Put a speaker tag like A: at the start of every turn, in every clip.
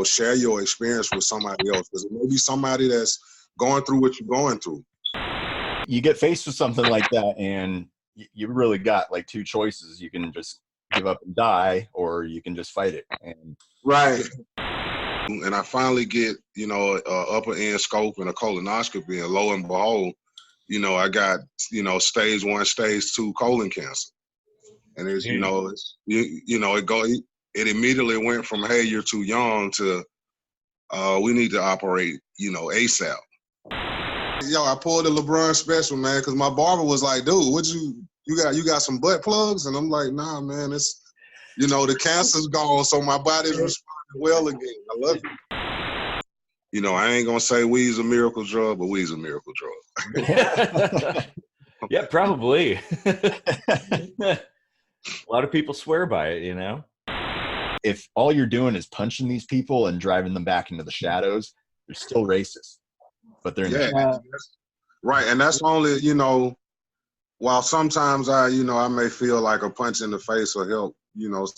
A: share your experience with somebody else, because it may be somebody that's going through what you're going through.
B: You get faced with something like that, and you really got like two choices. You can just give up and die, or you can just fight it. And
C: right.
A: And I finally get, upper end scope and a colonoscopy, and lo and behold, I got, stage 1, stage 2 colon cancer. And it's, it immediately went from, hey, you're too young to, we need to operate, ASAP. I pulled the LeBron special, man, because my barber was like, dude, what you got some butt plugs? And I'm like, nah, man, it's, the cancer's gone, so my body's responding well again. I love it. I ain't gonna say weed's a miracle drug, but weed's a miracle drug.
D: Yeah, probably. A lot of people swear by it,
B: If all you're doing is punching these people and driving them back into the shadows, they're still racist. But they're in the shadows.
A: Right, and that's only, while sometimes I may feel like a punch in the face will help,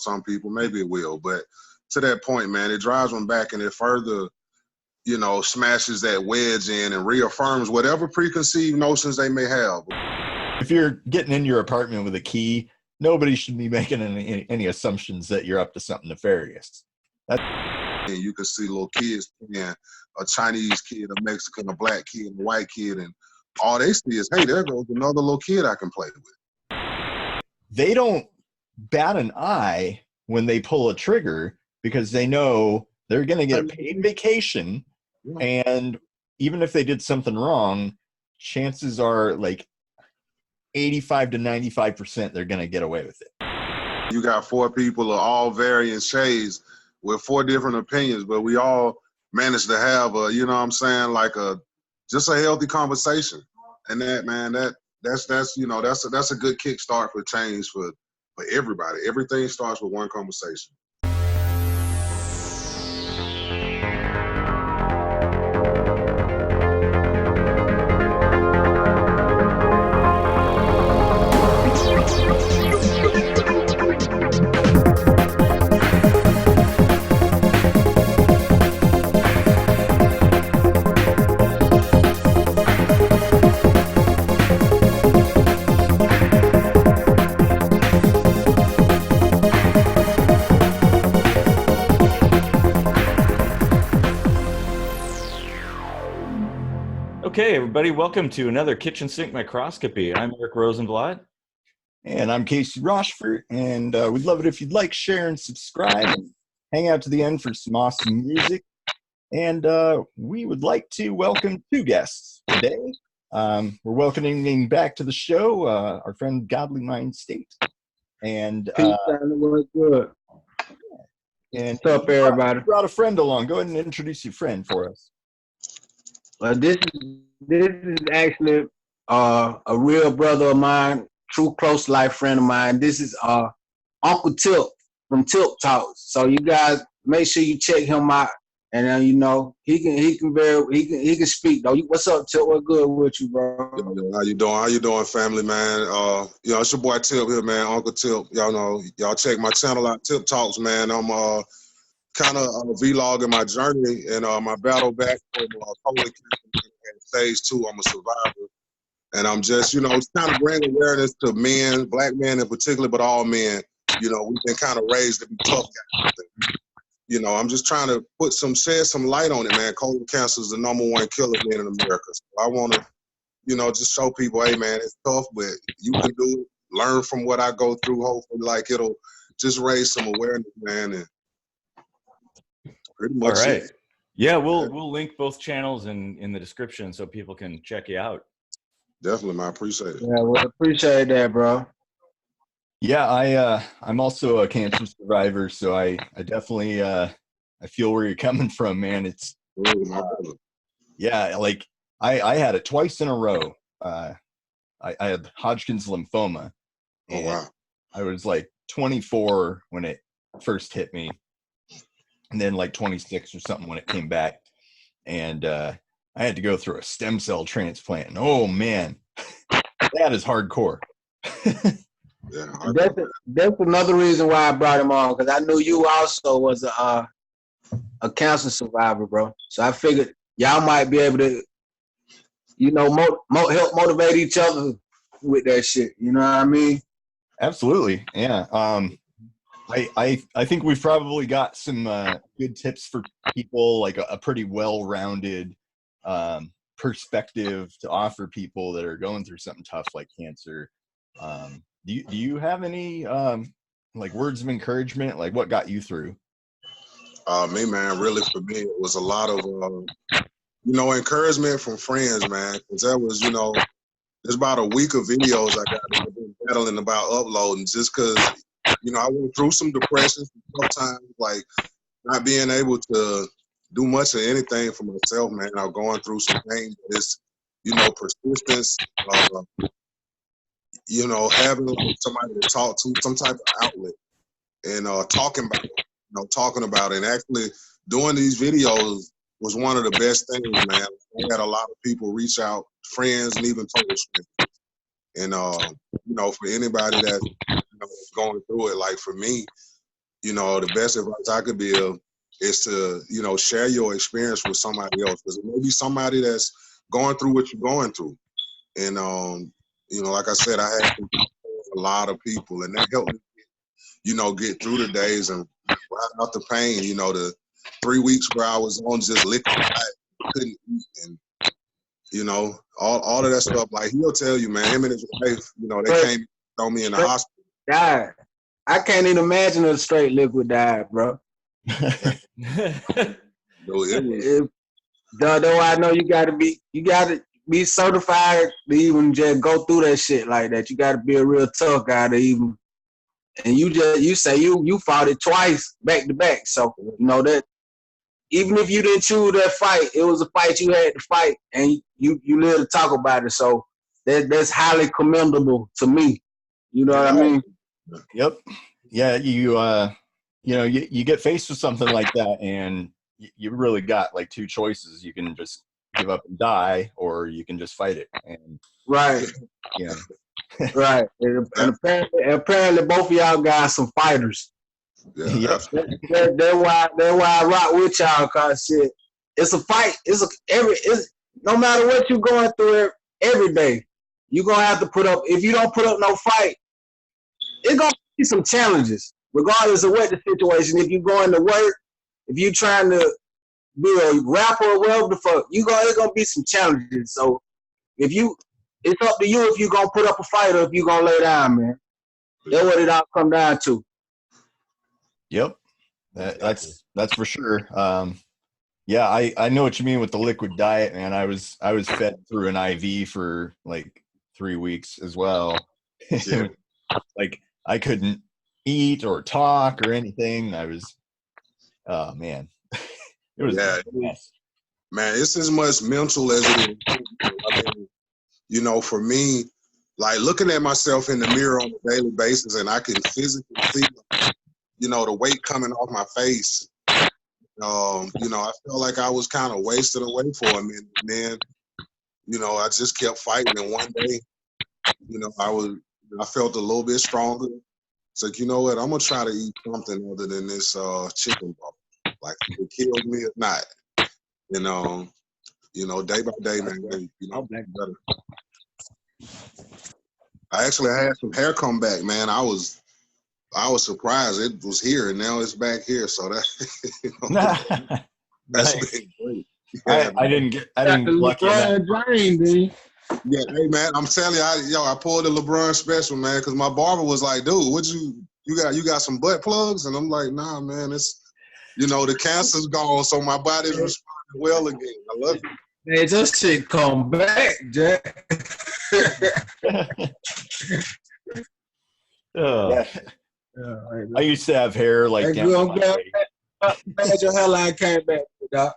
A: some people, maybe it will, but to that point, man, it drives them back, and it further, smashes that wedge in and reaffirms whatever preconceived notions they may have.
B: If you're getting in your apartment with a key, nobody should be making any assumptions that you're up to something nefarious.
A: And you can see little kids playing, a Chinese kid, a Mexican, a black kid, a white kid, and all they see is, hey, there goes another little kid I can play with.
B: They don't bat an eye when they pull a trigger because they know they're going to get a paid vacation. And even if they did something wrong, chances are like 85 to 95% they're going to get away with it.
A: You got 4 people of all varying shades with 4 different opinions, but we all managed to have just a healthy conversation. And that, man, that's a good kickstart for change for everybody. Everything starts with one conversation.
D: Okay, everybody, welcome to another Kitchen Sink Microscopy. I'm Eric Rosenblatt.
B: And I'm Casey Rochford, and we'd love it if you'd like, share, and subscribe, and hang out to the end for some awesome music. And we would like to welcome 2 guests today. We're welcoming back to the show our friend Godly Mindstate. And
C: what's good?
B: And
C: what's up, everybody?
B: Brought a friend along. Go ahead and introduce your friend for us.
C: Well, this is actually a real brother of mine, true close life friend of mine. This is Uncle Tip from Tip Talks. So you guys make sure you check him out, and he can speak though. What's up, Tip? What's good with you, bro?
A: How you doing? How you doing, family, man? It's your boy Tip here, man. Uncle Tip. Y'all check my channel out, Tip Talks, man. I'm kind of vlogging my journey and my battle back from colon cancer at stage 2. I'm a survivor, and I'm just, kind of bring awareness to men, black men in particular, but all men. We've been kind of raised to be tough guys. I'm just trying to shed some light on it, man. Colon cancer is the #1 killer of men in America. So I want to, just show people, hey, man, it's tough, but you can do it. Learn from what I go through. Hopefully, it'll just raise some awareness, man. And pretty much
D: all right.
A: it.
D: Yeah, we'll link both channels in the description so people can check you out.
A: Definitely, man. I appreciate it.
C: Yeah, we appreciate that, bro.
B: Yeah, I'm also a cancer survivor, so I definitely I feel where you're coming from, man. It's like I had it twice in a row. I had Hodgkin's lymphoma.
A: Oh wow!
B: I was like 24 when it first hit me, and then like 26 or something when it came back, and I had to go through a stem cell transplant. And, oh man, that is hardcore.
A: Yeah,
C: that's another reason why I brought him on, because I knew you also was a a cancer survivor, bro. So I figured y'all might be able to, help motivate each other with that shit. You know what I mean?
B: Absolutely. Yeah. I think we've probably got some good tips for people, like a pretty well-rounded perspective to offer people that are going through something tough like cancer. Do you have any like words of encouragement? Like what got you through?
A: Me, man, really for me, it was a lot of, encouragement from friends, man. Because that was, there's about a week of videos I got that I've been battling about uploading just because, I went through some depression, some tough times, like not being able to do much of anything for myself, man. I'm going through some pain, but it's, persistence, having somebody to talk to, some type of outlet, and talking about it. And actually doing these videos was one of the best things, man. I had a lot of people reach out, friends and even total strangers. And, for anybody that's going through it, like for me, the best advice I could give is to, share your experience with somebody else. Because it may be somebody that's going through what you're going through. And, like I said, I had a lot of people, and that helped me, get through the days and ride out the pain. The 3 weeks where I was on just liquid diet, couldn't eat, and all of that stuff. Like he'll tell you, man, him and his wife, they came throw me in the hospital.
C: God, I can't even imagine a straight liquid diet, bro.
A: It was,
C: though I know you gotta be certified to even just go through that shit like that. You gotta be a real tough guy to even. And you say you fought it twice back to back. So that even if you didn't choose that fight, it was a fight you had to fight, and you live to talk about it. So that's highly commendable to me. You know what I mean?
B: Yep. Yeah. You get faced with something like that, and you really got like two choices. You can just give up and die, or you can just fight it. And
C: right.
B: Yeah.
C: Right. And apparently both of y'all guys some fighters.
A: Yeah.
C: That's why I rock with y'all, cause shit, it's a fight. It's no matter what you're going through every day, you're gonna have to put up. If you don't put up no fight, it's gonna be some challenges, regardless of what the situation. If you're going to work, if you're trying to be a rapper or whatever the fuck, it's gonna be some challenges. So it's up to you if you're gonna put up a fight or if you're gonna lay down, man. That's what it all come down to.
B: Yep. That's for sure. Yeah, I know what you mean with the liquid diet, man. I was fed through an IV for like 3 weeks as well.
A: Yeah.
B: Like I couldn't eat or talk or anything. Oh man. It was a mess.
A: Man, it's as much mental as it is. I mean, for me, like looking at myself in the mirror on a daily basis, and I can physically see, the weight coming off my face. I felt like I was kind of wasted away for a minute. And then, I just kept fighting. And one day, I felt a little bit stronger. It's like, you know what? I'm going to try to eat something other than this chicken ball. Like, if it kills me or not. And, day by day, man, better. I actually had some hair come back, man. I was surprised it was here, and now it's back here. So that that's been great.
B: Yeah, I didn't get lucky enough.
A: Yeah, hey man, I'm telling you, I pulled the LeBron special, man, because my barber was like, "Dude, what you got some butt plugs?" And I'm like, "Nah, man, it's the cancer's gone, so my body's responding well again. I love it."
C: Hey, this shit come back, Jack.
B: Yeah. I used to have hair like down to my waist.
C: Glad your hairline came back, Doc.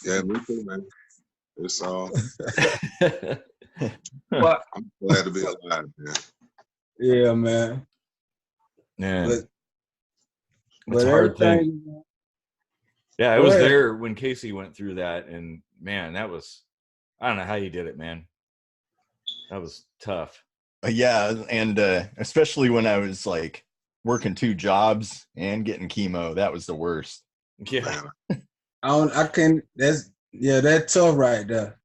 A: Yeah, me too, man. It's
C: But
A: I'm glad to be alive, man.
C: Yeah, man.
D: Yeah.
C: It's
D: a hard thing. Yeah, I was there when Casey went through that, and man, I don't know how you did it, man. That was tough.
B: Yeah, and especially when I was like working 2 jobs and getting chemo, that was the worst.
D: Yeah.
C: That's tough right there.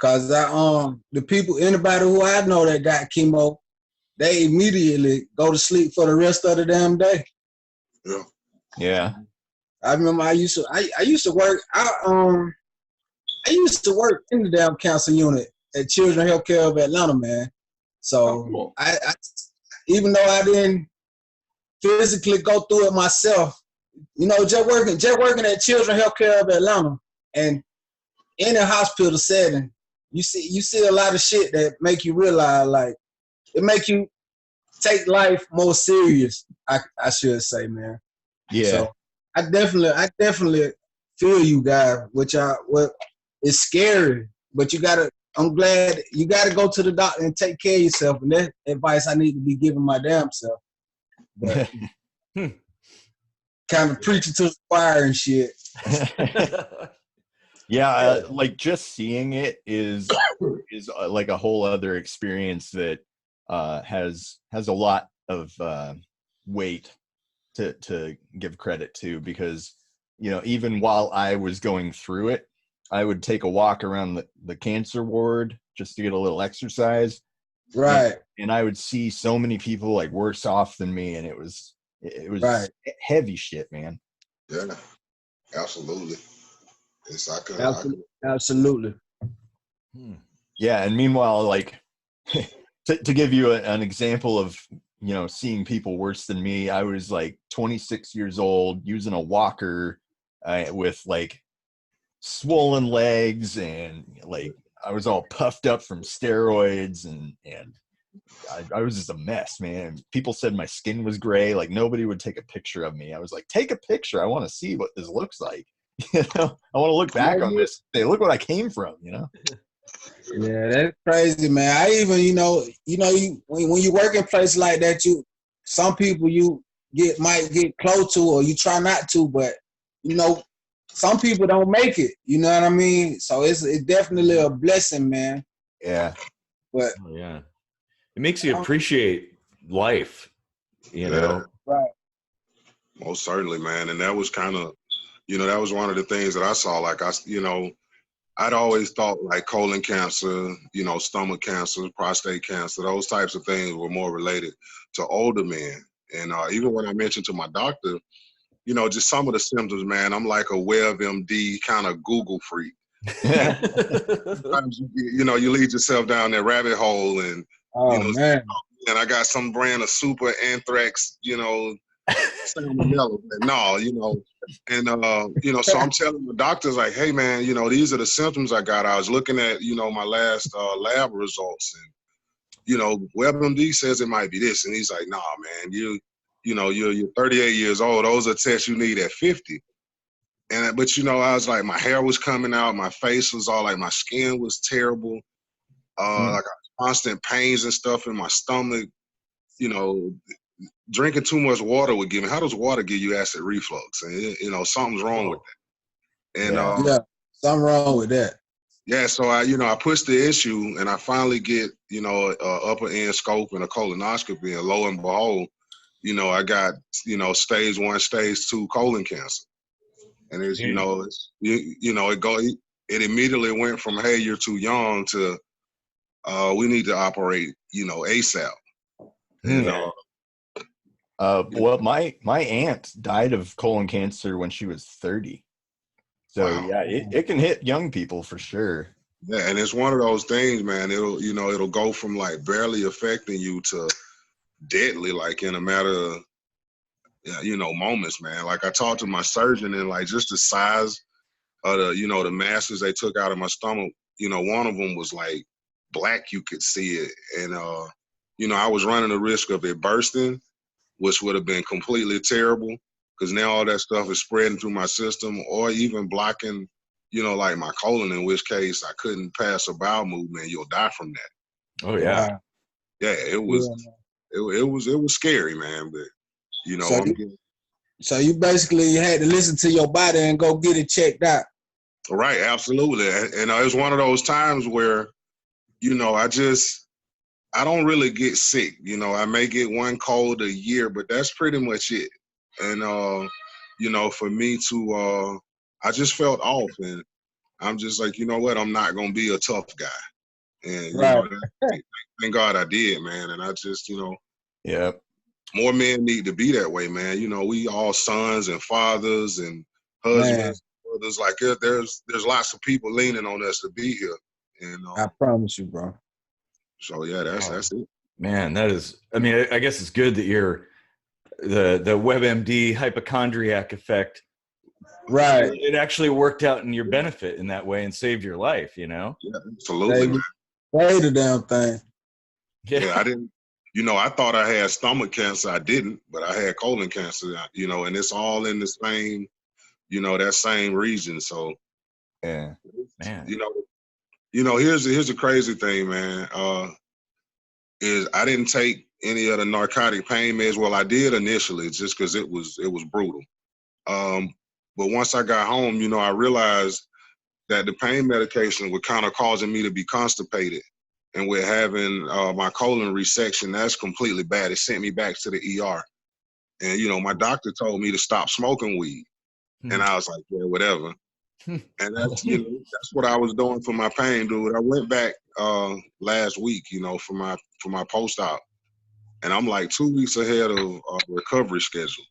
C: Cause the people, anybody who I know that got chemo, they immediately go to sleep for the rest of the damn day.
A: Yeah.
B: Yeah.
C: I remember I used to work. I used to work in the damn cancer unit at Children's Healthcare of Atlanta, man. So
B: cool.
C: I even though I didn't physically go through it myself, just working at Children's Healthcare of Atlanta and in a hospital setting, you see a lot of shit that make you realize, like, it make you take life more serious. I should say, man.
B: Yeah.
C: So I definitely feel you guys. What it's scary, but I'm glad you gotta go to the doctor and take care of yourself. And that advice I need to be giving my damn self. But kind of preaching to the choir and shit.
B: Yeah, like just seeing it is like a whole other experience that has a lot of weight to give credit to, because even while I was going through it, I would take a walk around the cancer ward just to get a little exercise,
C: right?
B: And I would see so many people like worse off than me, and it was
C: right.
B: heavy shit, man.
A: Yeah, absolutely.
C: Absolutely.
B: Yeah, and meanwhile, like to give you an example of seeing people worse than me, I was like 26 years old using a walker with like swollen legs, and like I was all puffed up from steroids, and I was just a mess, man. People said my skin was gray. Like nobody would take a picture of me. I was like, take a picture. I want to see what this looks like. I want to look back on this. Say, look what I came from.
C: Yeah, that's crazy, man. I even, when you work in places like that, some people you might get close to, or you try not to, but some people don't make it. You know what I mean? So it's definitely a blessing, man.
B: Yeah.
C: But
D: yeah, it makes you appreciate life. Right.
A: Most certainly, man. And that was kind of, that was one of the things that I saw. Like I'd always thought like colon cancer, stomach cancer, prostate cancer, those types of things were more related to older men. And even when I mentioned to my doctor, just some of the symptoms, man, I'm like a WebMD kind of Google freak. Sometimes you lead yourself down that rabbit hole, and
C: man.
A: And I got some brand of super anthrax, salmonella. No, and so I'm telling the doctors like, hey man, these are the symptoms I got. I was looking at, my last lab results, and WebMD says it might be this, and he's like, nah, man, you're 38 years old. Those are tests you need at 50. But I was like, my hair was coming out, my face was all like, my skin was terrible, like constant pains and stuff in my stomach. Drinking too much water would give me. How does water give you acid reflux? And something's wrong with that. And
C: something wrong with that.
A: Yeah, so I pushed the issue, and I finally get upper end scope and a colonoscopy, and lo and behold, I got stage 1, stage 2 colon cancer, and it's it immediately went from, hey, you're too young, to we need to operate ASAP.
B: Well, my aunt died of colon cancer when she was 30. So wow. Yeah, it can hit young people for sure.
A: Yeah, and it's one of those things, man. It'll go from like barely affecting you to deadly, like in a matter of moments, man. Like I talked to my surgeon, and like just the size of the masses they took out of my stomach, one of them was like black, you could see it, and I was running the risk of it bursting, which would have been completely terrible, because now all that stuff is spreading through my system, or even blocking, like my colon, in which case I couldn't pass a bowel movement. You'll die from that.
D: Oh yeah.
A: Yeah, it was, it was scary, man. But
C: so you basically had to listen to your body and go get it checked out.
A: Right, absolutely. And it was one of those times where, I don't really get sick. I may get one cold a year, but that's pretty much it. And you know, for me to, I just felt off, and I'm just like, you know what, I'm not gonna be a tough guy, and you
C: Right.
A: know, thank God I did, man, and I just, you know,
B: Yeah.
A: more men need to be that way, man. You know, we all sons and fathers and husbands, brothers. Like there's lots of people leaning on us to be here, and
C: I promise you, bro.
A: so yeah, that's it.
D: Man, that is. I mean, I guess it's good that you're the WebMD hypochondriac effect.
C: Right.
D: It actually worked out in your benefit in that way and saved your life. You know.
A: Yeah, absolutely.
C: Say the damn thing.
A: Yeah, I didn't. You know, I thought I had stomach cancer. I didn't, but I had colon cancer. You know, and it's all in the same, you know, that same region. So,
B: Yeah,
D: man.
A: You know, here's the crazy thing, man. Is I didn't take any of the narcotic pain meds. Well, I did initially, just because it was brutal. But once I got home, you know, I realized that the pain medication were kind of causing me to be constipated. And with having my colon resection, that's completely bad. It sent me back to the ER. And, you know, my doctor told me to stop smoking weed. And I was like, yeah, whatever. And that's, you know, that's what I was doing for my pain, dude. I went back last week, you know, for my post-op. And I'm like 2 weeks ahead of recovery schedule.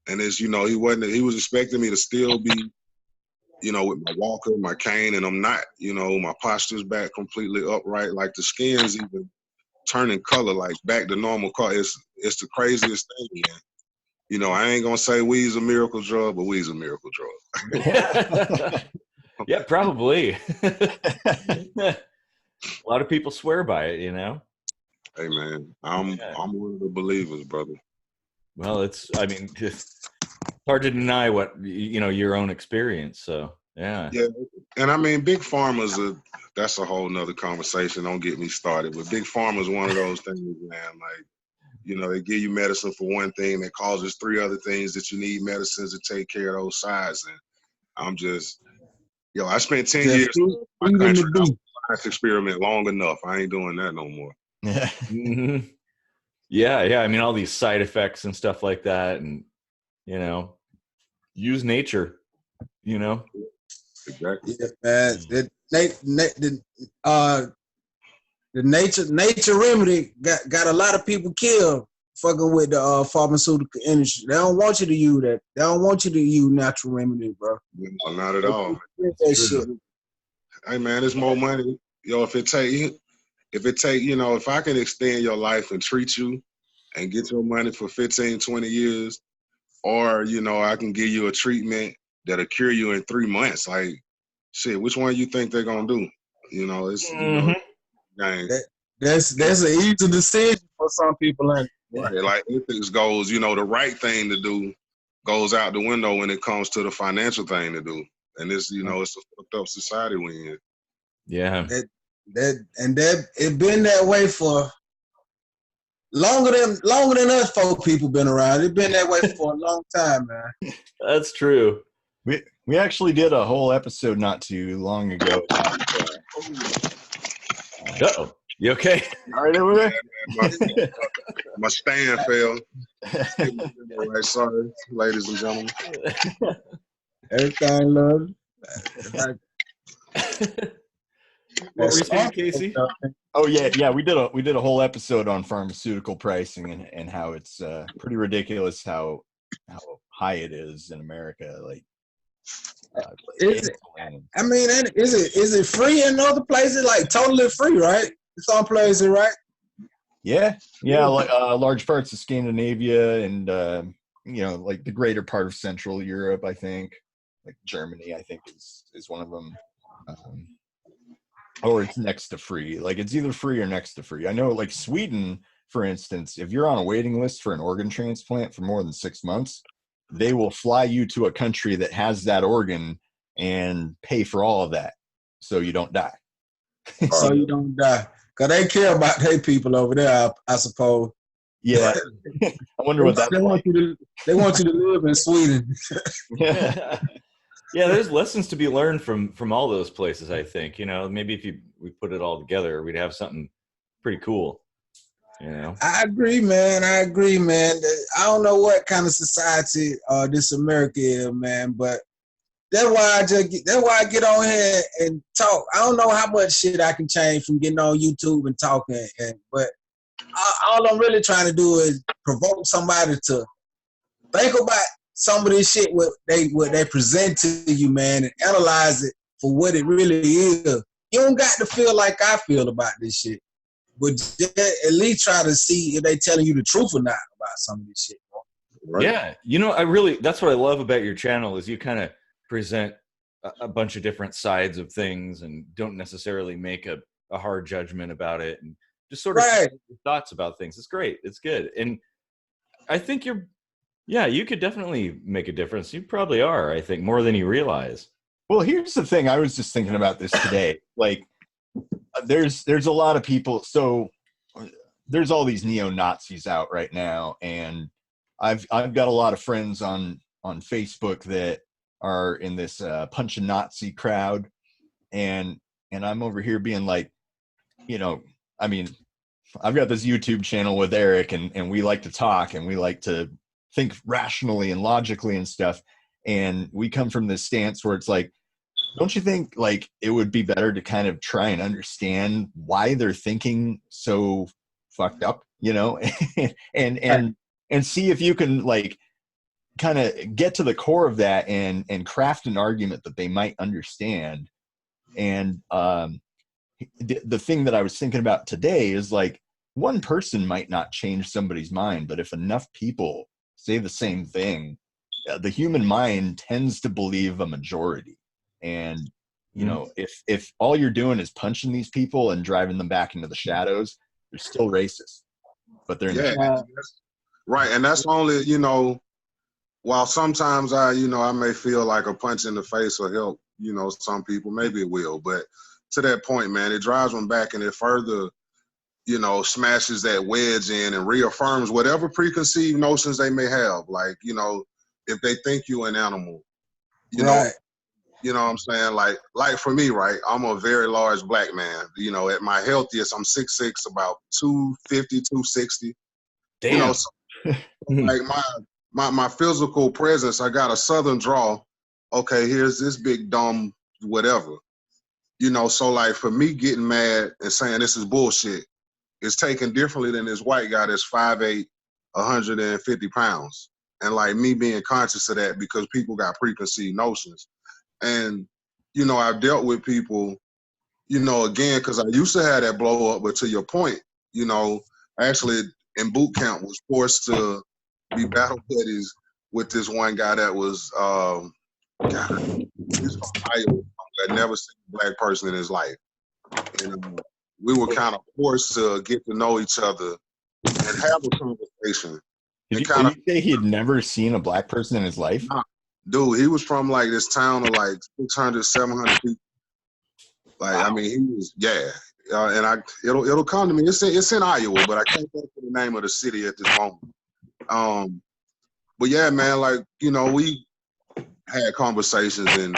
A: And it's, you know, he was expecting me to still be, you know, with my walker, my cane, and I'm not, you know, my posture's back completely upright. Like the skin's even turning color, like back to normal color. It's the craziest thing, man. You know, I ain't gonna say weed's a miracle drug, but weed's a miracle drug.
D: Yeah, probably. A lot of people swear by it, you know.
A: Hey man, I'm one of the believers, brother.
D: Well, it's hard to deny what, you know, your own experience. So yeah.
A: And I mean, big pharma's that's a whole nother conversation. Don't get me started. But big pharma's one of those things, man. Like, you know, they give you medicine for one thing that causes 3 other things that you need medicines to take care of those sides. And I'm just, I spent 10 years in my country. Science experiment long enough. I ain't doing that no more.
B: Yeah.
D: Mm-hmm. Yeah. I mean, all these side effects and stuff like that, and you know, use nature. You know.
A: Exactly.
C: Yeah, the nature remedy got a lot of people killed fucking with the pharmaceutical industry. They don't want you to use that. They don't want you to use natural remedy, bro.
A: No, not at all.
C: That shit.
A: Hey man, it's more money. If it take, you know, if I can extend your life and treat you and get your money for 15, 20 years, or, you know, I can give you a treatment that'll cure you in 3 months. Like, shit, which one you think they're gonna do? You know, it's
C: that's an easy decision for some people. And
A: right, like ethics goes, you know, the right thing to do goes out the window when it comes to the financial thing to do. And it's, you know, it's a fucked up society we're in.
D: Yeah.
C: It been that way for longer than us folk people been around. It's been that way for a long time, man.
D: That's true.
B: We actually did a whole episode not too long ago.
D: Uh-oh. You okay?
B: All right, over there?
A: My stand fell. Right, sorry, ladies and gentlemen.
C: Everything love.
D: What were you saying, Casey?
B: Oh yeah. We did a whole episode on pharmaceutical pricing and how it's pretty ridiculous how high it is in America. Like,
C: is it free in other places? Like totally free, right? Some places, right?
B: Yeah. Like large parts of Scandinavia and you know, like the greater part of Central Europe. I think, like Germany, I think is one of them. Or it's next to free. Like it's either free or next to free. I know, like Sweden, for instance, if you're on a waiting list for an organ transplant for more than 6 months, they will fly you to a country that has that organ and pay for all of that, so you don't die.
C: So you don't die, cause they care about their people over there, I suppose.
B: Yeah, I wonder what that.
C: They want you to live in Sweden.
D: Yeah, there's lessons to be learned from all those places. I think, you know, maybe if we put it all together, we'd have something pretty cool. You know,
C: I agree, man. I don't know what kind of society this America is, man, but that's why I get on here and talk. I don't know how much shit I can change from getting on YouTube and talking, but all I'm really trying to do is provoke somebody to think about some of this shit what they present to you, man, and analyze it for what it really is. You don't got to feel like I feel about this shit, but just at least try to see if they telling you the truth or not about some of this shit.
D: right? Yeah, that's what I love about your channel is you kind of present a bunch of different sides of things and don't necessarily make a hard judgment about it and just sort of your thoughts about things. It's great. It's good. And I think you could definitely make a difference. You probably are, I think, more than you realize.
B: Well, here's the thing. I was just thinking about this today. Like, there's a lot of people. So there's all these neo-Nazis out right now. And I've got a lot of friends on Facebook that are in this punch a Nazi crowd. And I'm over here being like, I mean, I've got this YouTube channel with Eric and we like to talk and we like to think rationally and logically and stuff. And we come from this stance where it's like, don't you think like it would be better to kind of try and understand why they're thinking so fucked up, and see if you can like kind of get to the core of that and craft an argument that they might understand. And the thing that I was thinking about today is like one person might not change somebody's mind, but if enough people say the same thing, the human mind tends to believe a majority. And if all you're doing is punching these people and driving them back into the shadows, they're still racist, but they're in the shadows.
A: Right. And that's only, while sometimes I may feel like a punch in the face will help, some people, maybe it will, but to that point, man, it drives them back and it further, smashes that wedge in and reaffirms whatever preconceived notions they may have. Like, if they think you an animal, you know what I'm saying? Like for me, right, I'm a very large black man. At my healthiest, I'm 6'6", about 250, 260.
D: Damn.
A: So, like my physical presence, I got a southern draw. Okay, here's this big dumb whatever. So like for me getting mad and saying this is bullshit is taken differently than this white guy that's 5'8", 150 pounds. And like me being conscious of that because people got preconceived notions. And, I've dealt with people, again, because I used to have that blow up, but to your point, actually in boot camp was forced to be battle buddies with this one guy that was, he's from Iowa, that never seen a black person in his life. And we were kind of forced to get to know each other and have a conversation.
B: Did you say he had never seen a black person in his life?
A: Nah, dude, he was from like this town of like 600, 700 people. Like, wow. I mean, he was, and it'll come to me. It's in Iowa, but I can't think of the name of the city at this moment. But yeah, man, like, we had conversations and,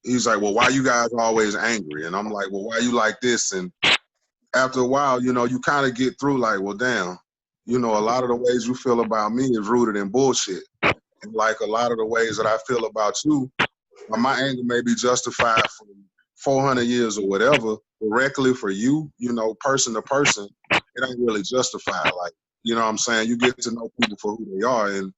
A: he's like, well, why you guys always angry? And I'm like, well, why you like this? And after a while, you kind of get through like, well, damn, a lot of the ways you feel about me is rooted in bullshit. And like a lot of the ways that I feel about you, my anger may be justified for 400 years or whatever, directly for you, person to person, it ain't really justified. Like, what I'm saying? You get to know people for who they are. And,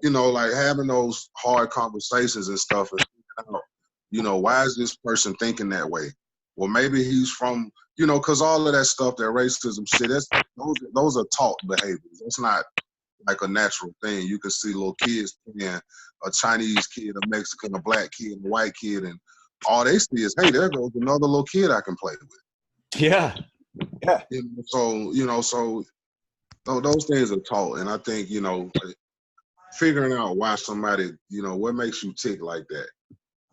A: like having those hard conversations and stuff and figuring out, why is this person thinking that way? Well, maybe he's from, because all of that stuff, that racism shit, those are taught behaviors. That's not like a natural thing. You can see little kids playing, a Chinese kid, a Mexican, a black kid, a white kid, and all they see is, hey, there goes another little kid I can play with.
D: Yeah.
A: So those things are taught, and I think figuring out why somebody, what makes you tick like that,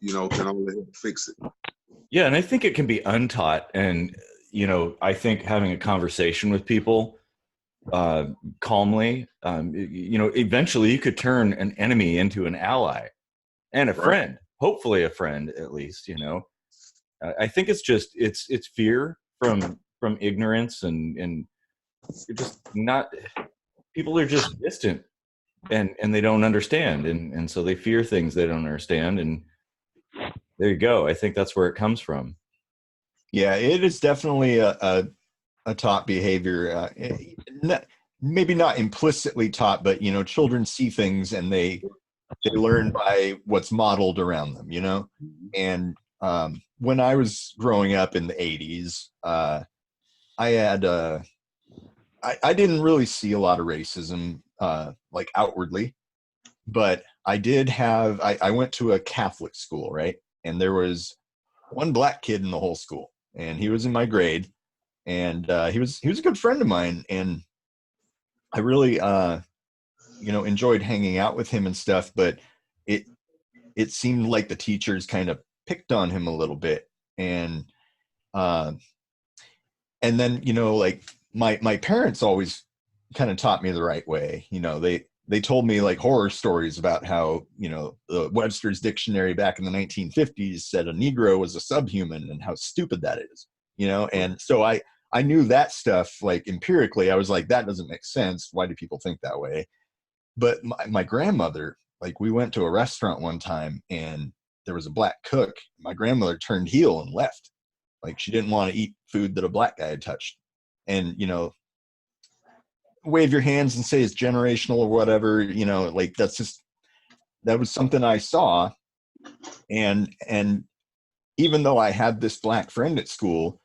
A: can only help fix it.
D: Yeah, and I think it can be untaught, and I think having a conversation with people calmly, eventually you could turn an enemy into an ally and a friend, hopefully a friend at least. I think it's just it's fear from ignorance and you're just not. People are just distant, and they don't understand, and so they fear things they don't understand, and there you go. I think that's where it comes from.
B: Yeah, it is definitely a taught behavior. Maybe not implicitly taught, but children see things and they learn by what's modeled around them. And when I was growing up in the 80s, I had I didn't really see a lot of racism like outwardly, but I did have I went to a Catholic school, right? And there was one black kid in the whole school, and he was in my grade, and he was a good friend of mine, and I really enjoyed hanging out with him and stuff, but it seemed like the teachers kind of picked on him a little bit, and then like my parents always kind of taught me the right way. They told me like horror stories about how the Webster's dictionary back in the 1950s said a Negro was a subhuman and how stupid that is. And so I knew that stuff like empirically. I was like, that doesn't make sense. Why do people think that way? But my grandmother, like, we went to a restaurant one time and there was a black cook. My grandmother turned heel and left. Like, she didn't want to eat food that a black guy had touched. And, wave your hands and say it's generational or whatever, like that was something I saw. And even though I had this black friend at school,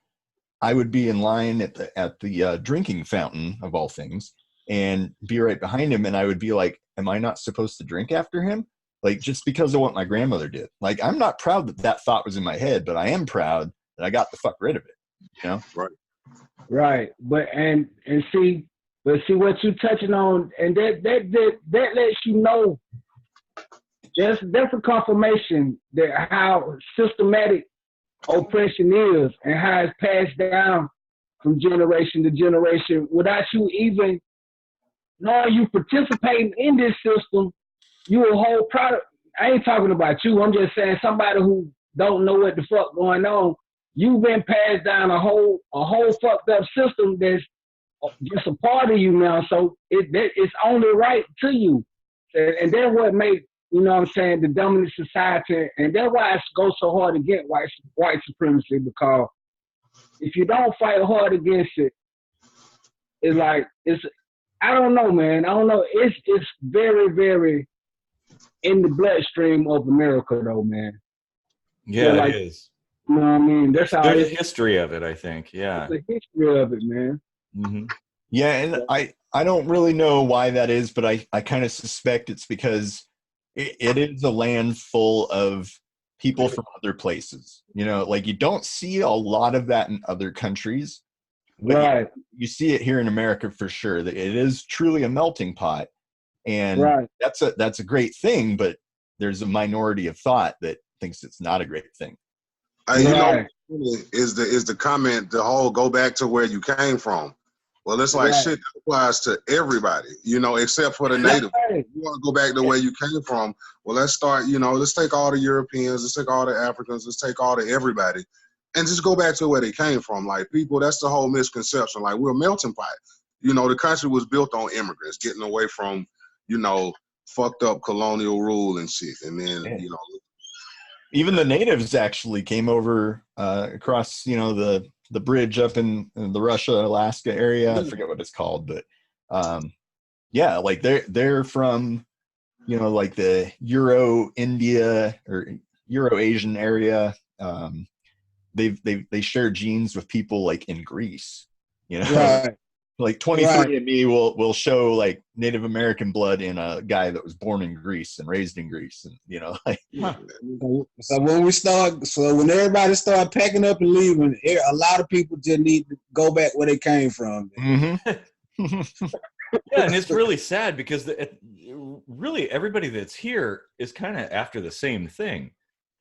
B: I would be in line at the drinking fountain of all things and be right behind him. And I would be like, am I not supposed to drink after him? Like, just because of what my grandmother did. Like, I'm not proud that thought was in my head, but I am proud that I got the fuck rid of it.
C: Right. But see what you're touching on, and that lets you know that's a confirmation that how systematic oppression is and how it's passed down from generation to generation without you even knowing you participating in this system. You a whole product. I ain't talking about you. I'm just saying somebody who don't know what the fuck going on. You've been passed down a whole fucked up system that's just a part of you now. So it's only right to you, and that's what made the dominant society, and that's why it goes so hard against white supremacy, because if you don't fight hard against it, it's I don't know, man. I don't know. It's very, very in the bloodstream of America, though, man.
D: Yeah, it is.
C: You know what I mean? That's how
D: there's a history of it, I think. Yeah.
C: There's a history of it, man.
D: Mm-hmm.
B: Yeah, and I don't really know why that is, but I kind of suspect it's because it is a land full of people from other places. Like, you don't see a lot of that in other countries. But
C: right.
B: You see it here in America for sure. That it is truly a melting pot, and that's a great thing. But there's a minority of thought that thinks it's not a great thing.
A: Is the comment, the whole go back to where you came from? Well, it's like shit that applies to everybody, except for the native. You want to go back to where you came from? Well, let's start. Let's take all the Europeans, let's take all the Africans, let's take all the everybody. And just go back to where they came from. Like, people, that's the whole misconception. Like, we're a melting pot. The country was built on immigrants getting away from, fucked up colonial rule and shit. And then,
B: even the natives actually came over across, the bridge up in the Russia, Alaska area. I forget what it's called, but like they're from, like the Euro-India or Euro-Asian area. They share genes with people like in Greece,
C: Right.
B: Like 23andMe will show like Native American blood in a guy that was born in Greece and raised in Greece, and
C: So when everybody start packing up and leaving, a lot of people just need to go back where they came from.
B: Mm-hmm.
D: Yeah, and it's really sad because really everybody that's here is kind of after the same thing,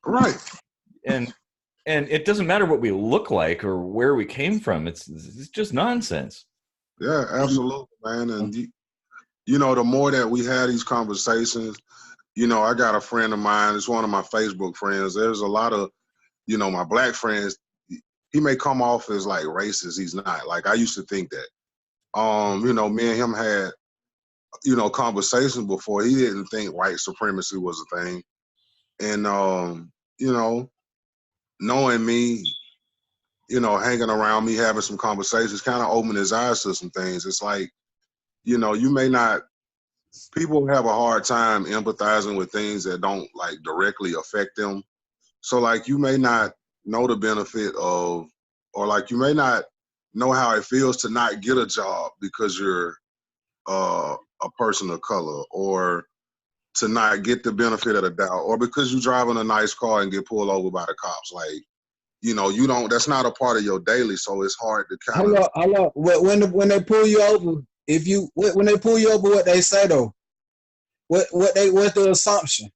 A: right?
D: And it doesn't matter what we look like or where we came from. It's just nonsense.
A: Yeah, absolutely, man. And the more that we have these conversations, I got a friend of mine. It's one of my Facebook friends. There's a lot of, my black friends. He may come off as like racist. He's not. Like, I used to think that, You know, me and him had, you know, conversations before. He didn't think white supremacy was a thing. And, you know, knowing me, you know, hanging around me, having some conversations, kind of opened his eyes to some things. It's like, you know, you may not, people have a hard time empathizing with things that don't like directly affect them. So like you may not know the benefit of, or like you may not know how it feels to not get a job because you're a person of color, or to not get the benefit of the doubt, or because you're driving a nice car and get pulled over by the cops. Like, you know, you don't, that's not a part of your daily, so it's hard to kind of.
C: Hold on. When they pull you over, when they pull you over, what they say though? What's the assumption?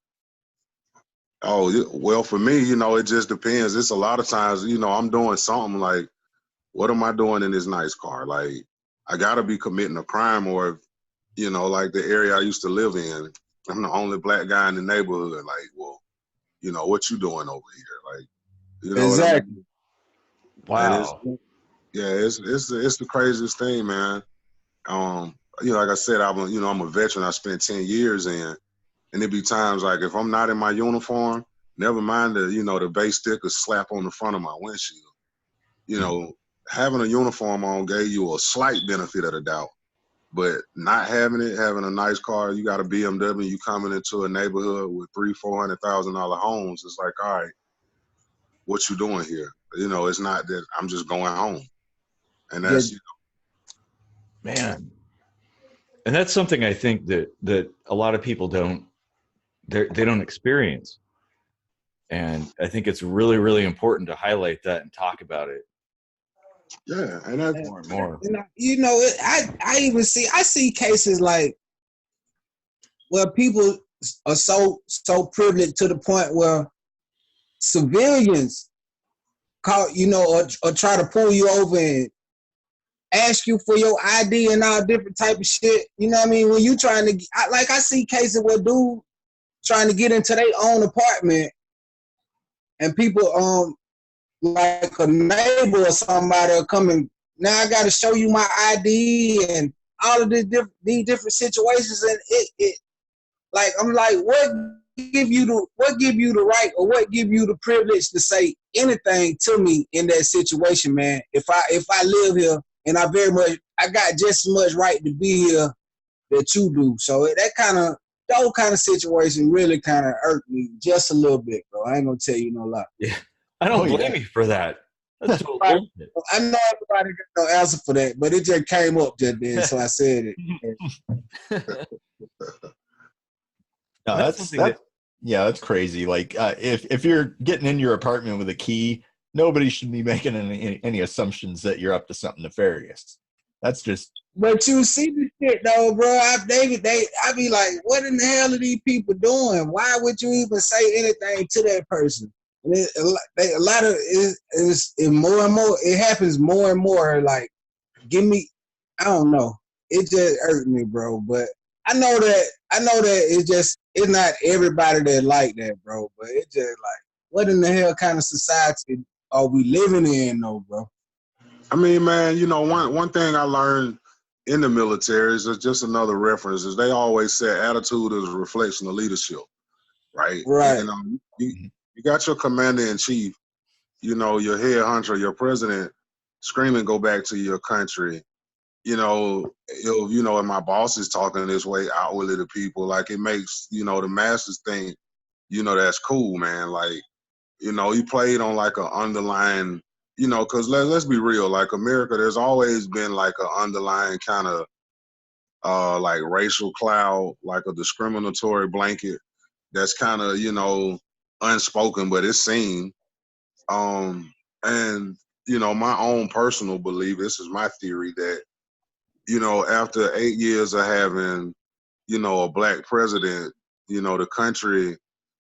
A: Oh, well, for me, you know, it just depends. It's a lot of times, you know, I'm doing something like, what am I doing in this nice car? Like, I got to be committing a crime, or, you know, like the area I used to live in, I'm the only black guy in the neighborhood. Like, well, you know, what you doing over here? Like, you know what I
C: Exactly.
A: mean? And it's,
D: Wow.
A: yeah, it's the craziest thing, man. You know, like I said, I'm a veteran. I spent 10 years in, and it be times like if I'm not in my uniform, never mind the, you know, the base sticker slap on the front of my windshield. You know, having a uniform on gave you a slight benefit of the doubt, but not having it, having a nice car, you got a BMW, you coming into a neighborhood with $300,000-$400,000 homes. It's like, all right, what you doing here? You know, it's not that I'm just going home, and
C: Yeah,
A: that's, you
D: Man. And that's something I think that a lot of people they don't experience. And I think it's really, really important to highlight that and talk about it
A: know, yeah, and that,
D: more and more.
C: you know, I see cases like where people are so privileged to the point where civilians call, you know, or try to pull you over and ask you for your ID and all different type of shit. You know what I mean? When you trying to, I see cases where dude trying to get into their own apartment, and people like a neighbor or somebody will come and, now I got to show you my ID and all of these different situations, and it like, I'm like, what give you the right, or what give you the privilege to say anything to me in that situation, man? If I live here, and I got just as much right to be here that you do. So those kind of situation really kind of irked me just a little bit, bro. I ain't gonna tell you no lie.
D: Yeah. I don't blame you for that. That's total
C: Right.
D: bullshit.
C: I know everybody got no answer for that, but it just came up just then, so I said it.
B: No,
D: That's something
B: that's crazy. Like if you're getting in your apartment with a key, nobody should be making any assumptions that you're up to something nefarious. That's just.
C: But you see the shit though, bro. I be like, what in the hell are these people doing? Why would you even say anything to that person? And a lot of it is more and more. It happens more and more. Like, I don't know. It just hurt me, bro. But I know that it's not everybody that like that, bro. But it just like, what in the hell kind of society are we living in, though, bro?
A: I mean, man, you know, one thing I learned in the military is just another reference is they always say attitude is a reflection of leadership, right?
C: Right.
A: And you got your commander in chief, you know, your head honcho, your president screaming, go back to your country. You know, and my boss is talking this way outwardly to people, like it makes, you know, the masses think, you know, that's cool, man. Like, you know, he played on like an underlying, you know, because let's be real, like America, there's always been like an underlying kind of like racial cloud, like a discriminatory blanket that's kind of, you know, unspoken, but it's seen. And, you know, my own personal belief, this is my theory, that, you know, after 8 years of having, you know, a black president, you know, the country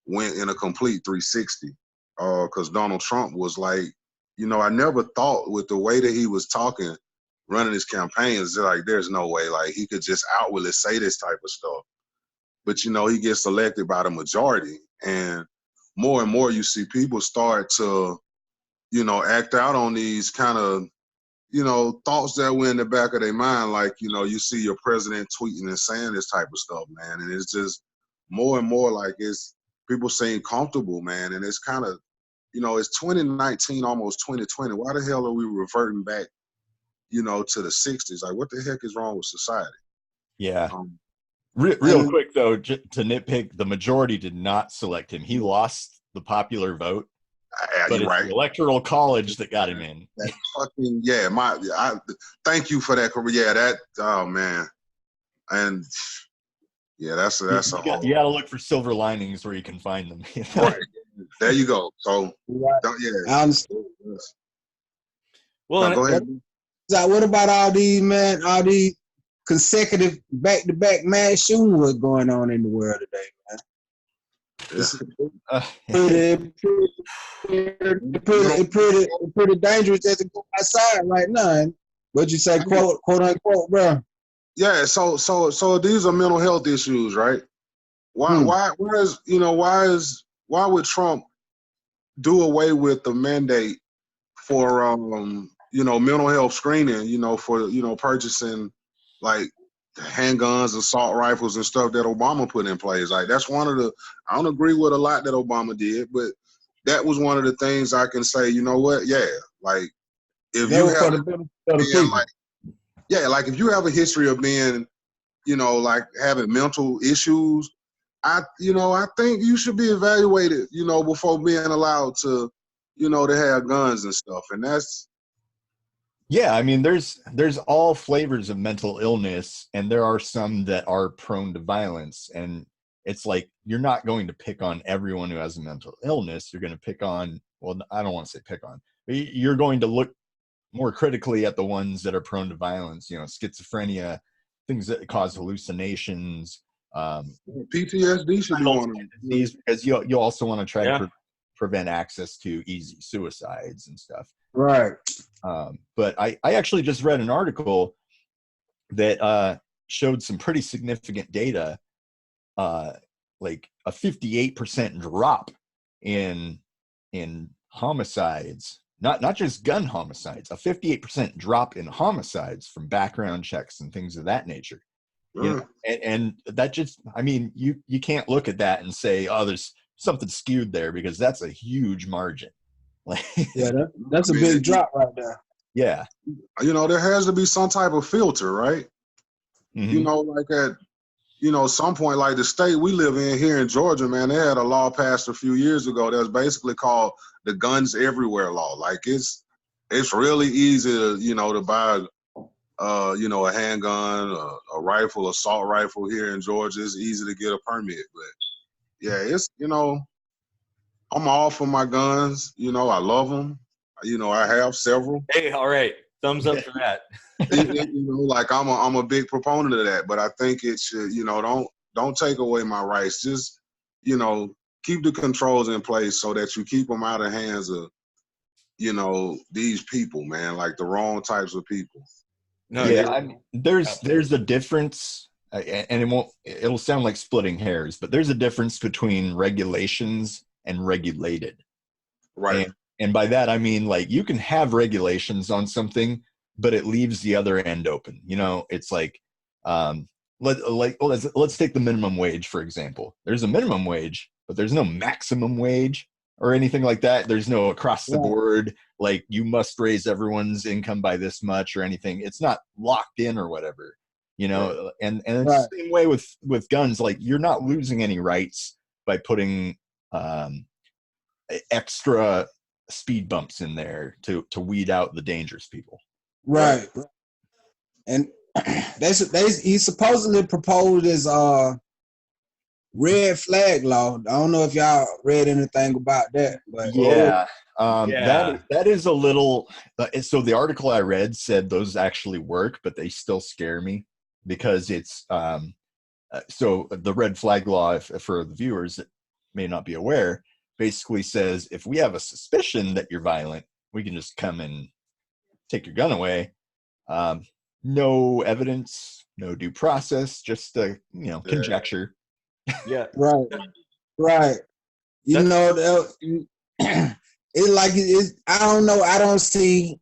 A: went in a complete 360. Because Donald Trump was like, you know, I never thought with the way that he was talking, running his campaigns, like there's no way, like he could just outwardly say this type of stuff. But, you know, he gets elected by the majority. And more you see people start to, you know, act out on these kind of, thoughts that were in the back of their mind, like, you see your president tweeting and saying this type of stuff, man. And it's just more and more like people seem comfortable, man. And it's kind of, it's 2019, almost 2020. Why the hell are we reverting back, to the 60s? Like, what the heck is wrong with society?
B: Yeah. Real quick, though, to nitpick, the majority did not select him. He lost the popular vote. But it's the Electoral College that got him in.
A: That fucking, thank you for that. Yeah, oh man. And yeah, that's
B: you got to look for silver linings where you can find them.
A: Right. There you go. So
C: yeah.
A: Well, go ahead.
C: What about all these consecutive back-to-back mass shootings what's going on in the world today, man? It's pretty dangerous just to go outside right now. What'd you say, quote unquote, bro?
A: Yeah, so these are mental health issues, right? Why would Trump do away with the mandate for mental health screening, for purchasing like handguns, assault rifles, and stuff that Obama put in place? Like, that's one of the, I don't agree with a lot that Obama did, but that was one of the things I can say, you know what? Yeah, like if you have like if you have a history of being, like having mental issues, I think you should be evaluated, before being allowed to, to have guns and stuff. And that's,
B: yeah, I mean, there's all flavors of mental illness, and there are some that are prone to violence. And it's like, you're not going to pick on everyone who has a mental illness. You're going to pick on, well, I don't want to say pick on, but you're going to look more critically at the ones that are prone to violence, schizophrenia, things that cause hallucinations,
A: PTSD should be one of them.
B: Because you also want to try to prevent access to easy suicides and stuff.
C: Right.
B: But I actually just read an article that showed some pretty significant data, like a 58% drop in homicides, not just gun homicides, a 58% drop in homicides from background checks and things of that nature. And that just, I mean, you can't look at that and say, oh, there's something skewed there, because that's a huge margin. Like,
C: yeah, that's a big drop right there.
B: Yeah.
A: There has to be some type of filter, right?
B: Mm-hmm.
A: Like at, some point, like the state we live in here in Georgia, man, they had a law passed a few years ago that's basically called the Guns Everywhere law. Like, it's really easy to, to buy, a handgun, a rifle, assault rifle here in Georgia. It's easy to get a permit. But yeah, it's, I'm all for my guns. I love them. I have several.
D: Hey, all right. Thumbs up for that.
A: Like I'm a big proponent of that, but I think it should, don't take away my rights. Just, keep the controls in place so that you keep them out of the hands of, these people, man, like the wrong types of people.
B: No, yeah, I mean, there's a difference, and it'll sound like splitting hairs, but there's a difference between regulations and regulated.
A: Right.
B: And by that, I mean, like, you can have regulations on something, but it leaves the other end open. It's like, let's take the minimum wage, for example. There's a minimum wage, but there's no maximum wage or anything like that. There's no across the board, like, you must raise everyone's income by this much or anything. It's not locked in or whatever, and it's the same way with guns. Like, you're not losing any rights by putting extra speed bumps in there to weed out the dangerous people.
C: Right. And he supposedly proposed this red flag law. I don't know if y'all read anything about that, but
B: that is a little, so the article I read said those actually work, but they still scare me, because it's so the red flag law, for the viewers that may not be aware, basically says, if we have a suspicion that you're violent, we can just come and take your gun away. No evidence, no due process, just conjecture.
D: Yeah.
C: Right. It's like, I don't know. I don't see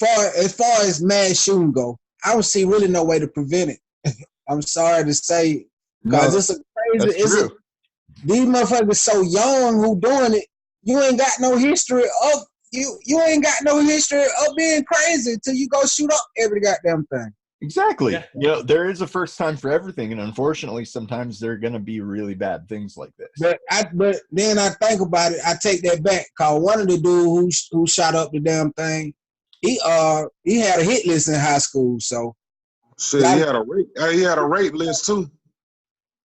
E: as far as mass shooting go, I don't see really no way to prevent it. I'm sorry to say, because it's a crazy.
B: That's true.
E: These motherfuckers so young who doing it. You ain't got no history of you ain't got no history of being crazy till you go shoot up every goddamn thing.
B: Exactly.
D: Yeah.
B: You know, there is a first time for everything, and unfortunately, sometimes there are going to be really bad things like this.
E: But then I think about it. I take that back. Cause one of the dudes who shot up the damn thing, he had a hit list in high school. So
A: Shit, he had a rape list too.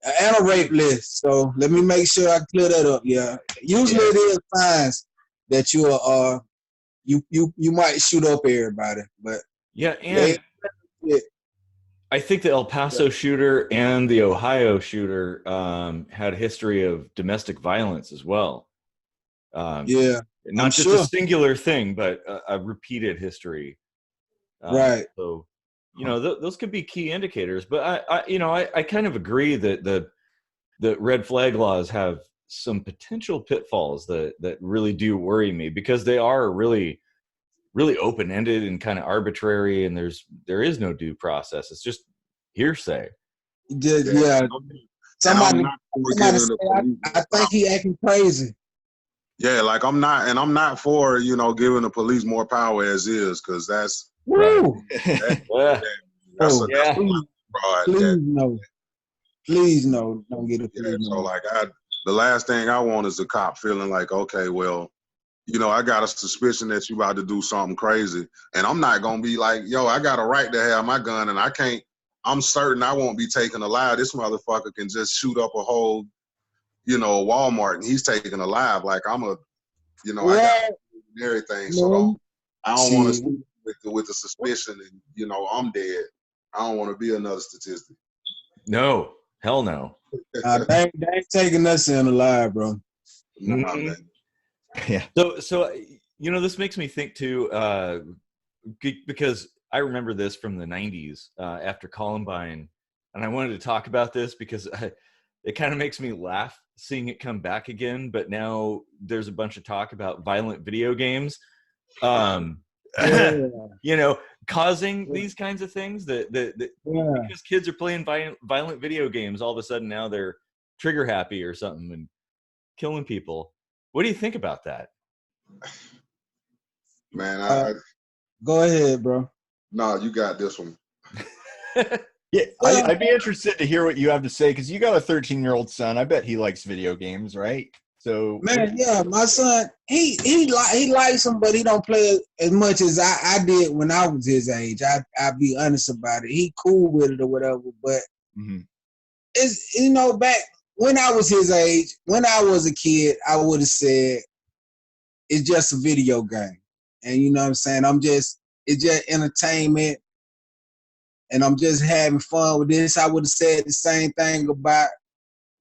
E: and a rape list. So let me make sure I clear that up. Yeah. Usually it is signs that you are you might shoot up everybody, but
D: Yeah, and I think the El Paso shooter and the Ohio shooter had a history of domestic violence as well.
E: Yeah,
D: not
E: I'm
D: just
E: sure.
D: a singular thing, but a repeated history.
E: Right.
D: So, you know, those could be key indicators. But I kind of agree that the red flag laws have some potential pitfalls that really do worry me, because they are really, really open-ended and kind of arbitrary, and there is no due process. It's just hearsay.
E: Yeah. Somebody say, I think he acting crazy.
A: Yeah, like I'm not for, you know, giving the police more power as is, because that's
E: Woo!
A: that's
D: Yeah.
E: Please no, don't get it.
A: Yeah, so like the last thing I want is the cop feeling like, okay, well, you know, I got a suspicion that you about to do something crazy, and I'm not gonna be like, yo, I got a right to have my gun, and I'm certain I won't be taken alive. This motherfucker can just shoot up a whole, you know, Walmart, and he's taken alive. Like I got everything, so I don't want to with the suspicion, and you know, I'm dead. I don't want to be another statistic.
D: No, hell no.
E: They ain't taking us in alive, bro.
A: Nah, man.
B: Yeah.
D: So you know, this makes me think too, because I remember this from the 90s after Columbine, and I wanted to talk about this because it kind of makes me laugh seeing it come back again. But now there's a bunch of talk about violent video games, you know, causing these kinds of things that because kids are playing violent video games, all of a sudden now they're trigger happy or something and killing people. What do you think about that?
A: Man,
E: go ahead, bro.
A: No, you got this one.
B: Yeah, I'd be interested to hear what you have to say, because you got a 13-year-old son. I bet he likes video games, right? So
E: man, yeah, my son, he likes them, but he don't play as much as I did when I was his age. I'll be honest about it. He cool with it or whatever, but it's, you know, back when I was his age, when I was a kid, I would have said it's just a video game, and you know what I'm saying. It's just entertainment, and I'm just having fun with this. I would have said the same thing about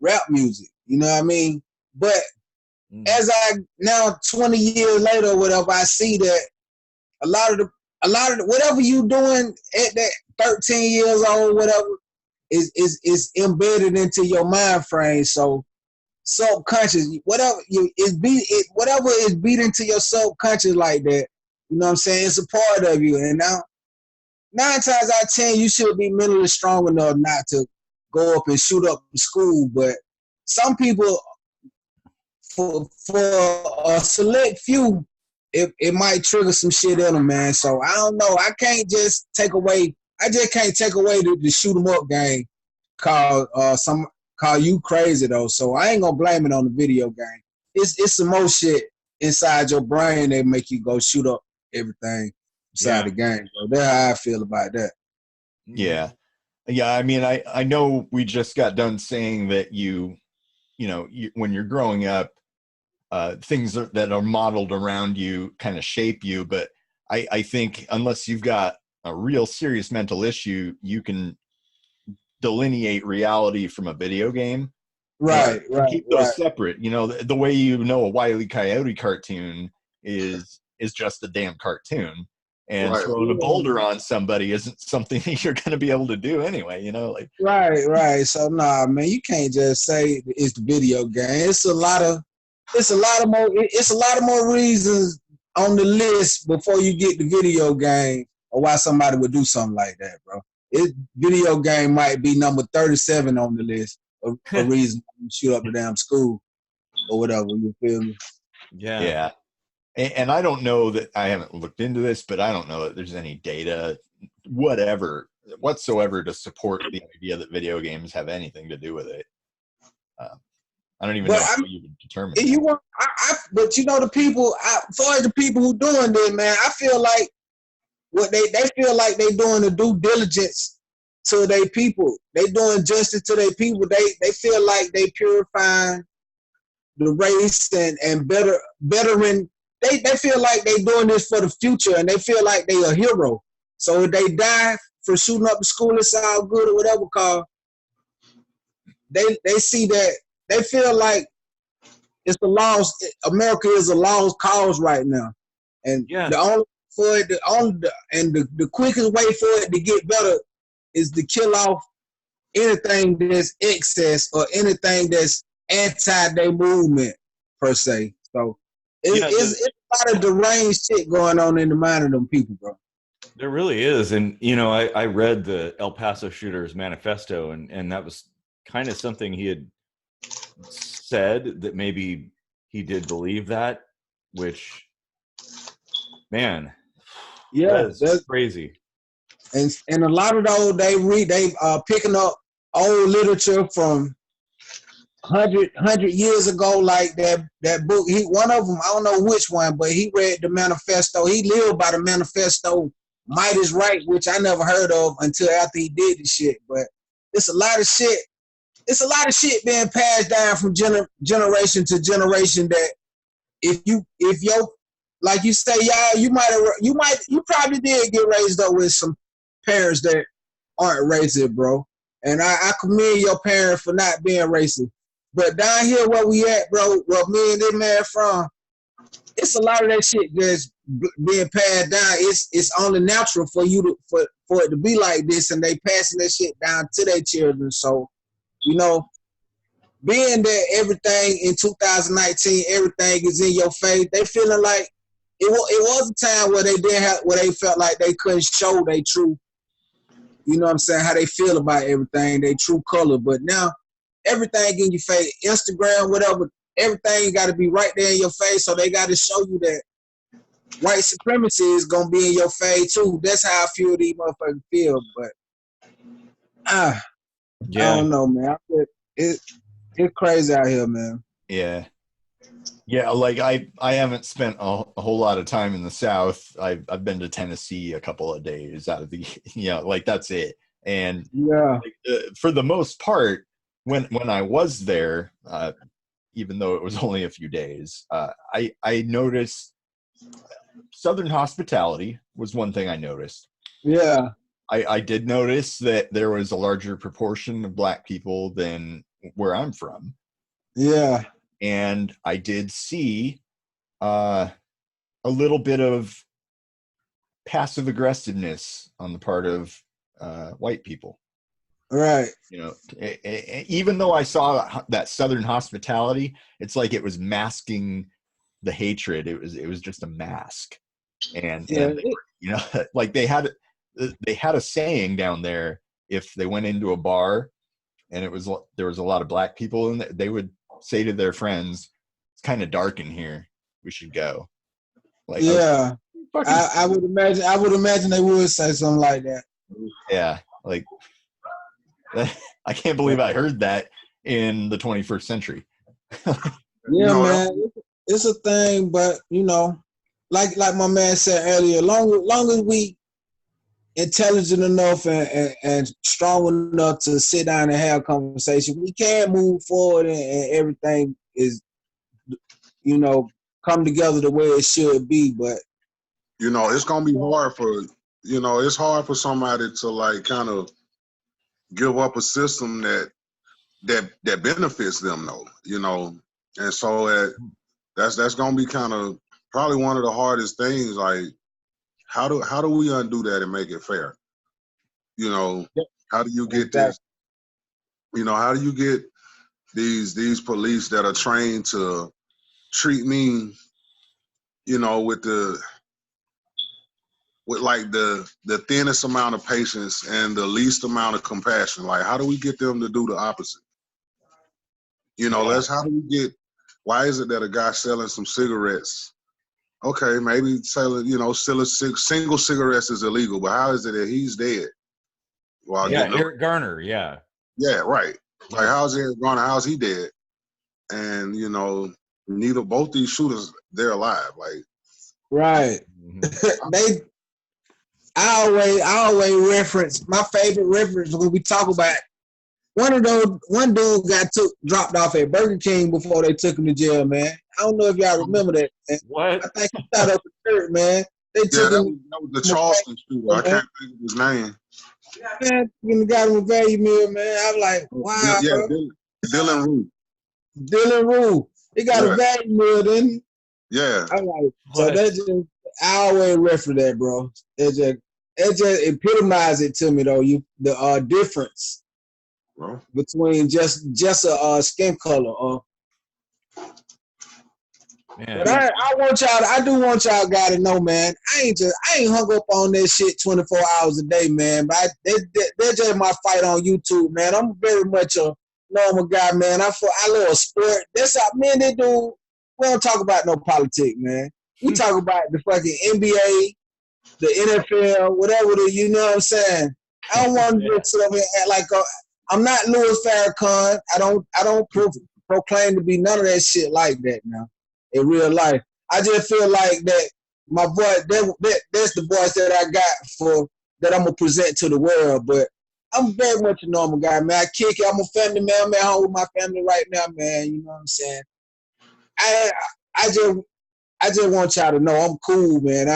E: rap music. You know what I mean? But as I now 20 years later or whatever, I see that a lot of the whatever you doing at that 13 years old, whatever, is embedded into your mind frame. So subconscious, whatever is beat into your subconscious like that, you know what I'm saying? It's a part of you. And now 9 times out of 10, you should be mentally strong enough not to go up and shoot up the school. But some people, for a select few, it might trigger some shit in them, man. So I don't know. I just can't take away the shoot 'em up game. Call you crazy though. So I ain't gonna blame it on the video game. It's some more shit inside your brain that make you go shoot up everything inside the game. So that's how I feel about that.
B: Yeah. I mean, I know we just got done saying that you know, when you're growing up, things that are modeled around you kind of shape you. But I think unless you've got a real serious mental issue, you can delineate reality from a video game.
E: Right.
B: Keep those separate. You know, the way you know a Wile E. Coyote cartoon is just a damn cartoon. And throwing a boulder on somebody isn't something that you're going to be able to do anyway, you know? Like
E: Right. So nah, man, you can't just say it's the video game. It's a lot of more reasons on the list before you get the video game, or why somebody would do something like that, bro. Video game might be number 37 on the list. A reason to shoot up the damn school or whatever. You feel me?
D: Yeah.
B: Yeah. And I don't know that, I haven't looked into this, but I don't know that there's any data, whatsoever to support the idea that video games have anything to do with it. I don't even know how you would determine that.
E: You want, but you know, the people, as far as the people who doing this, man, I feel like what they feel like they doing the due diligence to their people. They doing justice to their people. They feel like they purifying the race and bettering. They feel like they doing this for the future, and they feel like they a hero. So if they die for shooting up the school, it's all good or whatever, cause they see that, they feel like it's a lost, America is a lost cause right now. And the quickest way for it to get better is to kill off anything that's excess or anything that's anti their movement per se. So it's a lot of deranged shit going on in the mind of them people, bro.
D: There really is. And, you know, I read the El Paso shooter's manifesto, and that was kind of something he had said, that maybe he did believe that, which, man, that's crazy.
E: And a lot of those they picking up old literature from 100 years ago, like that book. One of them, I don't know which one, but he read the manifesto. He lived by the manifesto, Might is Right, which I never heard of until after he did the shit. But it's a lot of shit. It's a lot of shit being passed down from generation to generation, that if your, like you say, y'all, you probably did get raised up with some parents that aren't racist, bro. And I commend your parents for not being racist. But down here where we at, bro, where me and this man from, it's a lot of that shit that's being passed down. It's only natural for you for it to be like this, and they passing that shit down to their children. So, you know, being that everything in 2019, everything is in your face, they feeling like it was a time where they felt like they couldn't show their true, you know what I'm saying, how they feel about everything, their true color. But now everything in your face, Instagram, whatever, everything got to be right there in your face. So they got to show you that white supremacy is gonna be in your face too. That's how I feel these motherfuckers feel. But I don't know, man. It's crazy out here, man.
B: Yeah, like I haven't spent a whole lot of time in the South. I've been to Tennessee a couple of days out of the, like that's it. And for the most part, when I was there, even though it was only a few days, I noticed Southern hospitality was one thing I noticed.
E: Yeah.
B: I did notice that there was a larger proportion of Black people than where I'm from.
E: Yeah.
B: And I did see a little bit of passive aggressiveness on the part of white people.
E: Right.
B: You know, even though I saw that Southern hospitality, it's like it was masking the hatred. It was just a mask. And you know, like they had a saying down there, if they went into a bar and there was a lot of Black people in there, they would say to their friends, "It's kind of dark in here. We should go." Like,
E: yeah, I would imagine they would say something like that.
B: Yeah, like I can't believe I heard that in the 21st century.
E: Yeah, man, it's a thing, but you know, like my man said earlier, long as we intelligent enough and strong enough to sit down and have a conversation, we can move forward and everything is, you know, come together the way it should be. But
A: you know, it's gonna be hard it's hard for somebody to like kind of give up a system that benefits them though, you know. And so that's gonna be kind of probably one of the hardest things. Like, how do we undo that and make it fair? You know, how do you get this? You know, how do you get these police that are trained to treat me you know, with like the thinnest amount of patience and the least amount of compassion. Like, how do we get them to do the opposite? You know, why is it that a guy selling some cigarettes, okay, maybe selling single cigarettes is illegal, but how is it that he's dead? While
D: Eric Garner, yeah,
A: right. Like, how's Eric Garner? How's he dead? And you know, both these shooters, they're alive. Like,
E: right. I always reference my favorite reference when we talk about one dude dropped off at Burger King before they took him to jail, man. I don't know if y'all remember that, man.
D: What?
E: I think he shot up a church, man. They took him.
A: That was the Charleston shooter. I can't think of his name.
E: Man, you got him a value meal, man. I'm like, wow, bro.
A: Dylan Rue.
E: Dylan Rue. He got a value meal, didn't he?
A: Yeah.
E: I'm like, so that just, I always reference that, bro. It just epitomizes it to me, though. The difference between just a skin color. But I do want y'all guys to know, man. I ain't hung up on that shit 24 hours a day, man. But that's just my fight on YouTube, man. I'm very much a normal guy, man. I love sport. That's how men they do. We don't talk about no politics, man. We talk about the fucking NBA, the NFL, whatever. You know what I'm saying? I don't want to sit up here and act like I'm not Louis Farrakhan. I don't proclaim to be none of that shit like that now. In real life, I just feel like that my voice, that's the voice that I got that I'm gonna present to the world. But I'm very much a normal guy, man. I kick it. I'm a family man. I'm at home with my family right now, man. You know what I'm saying? I just want y'all to know I'm cool, man.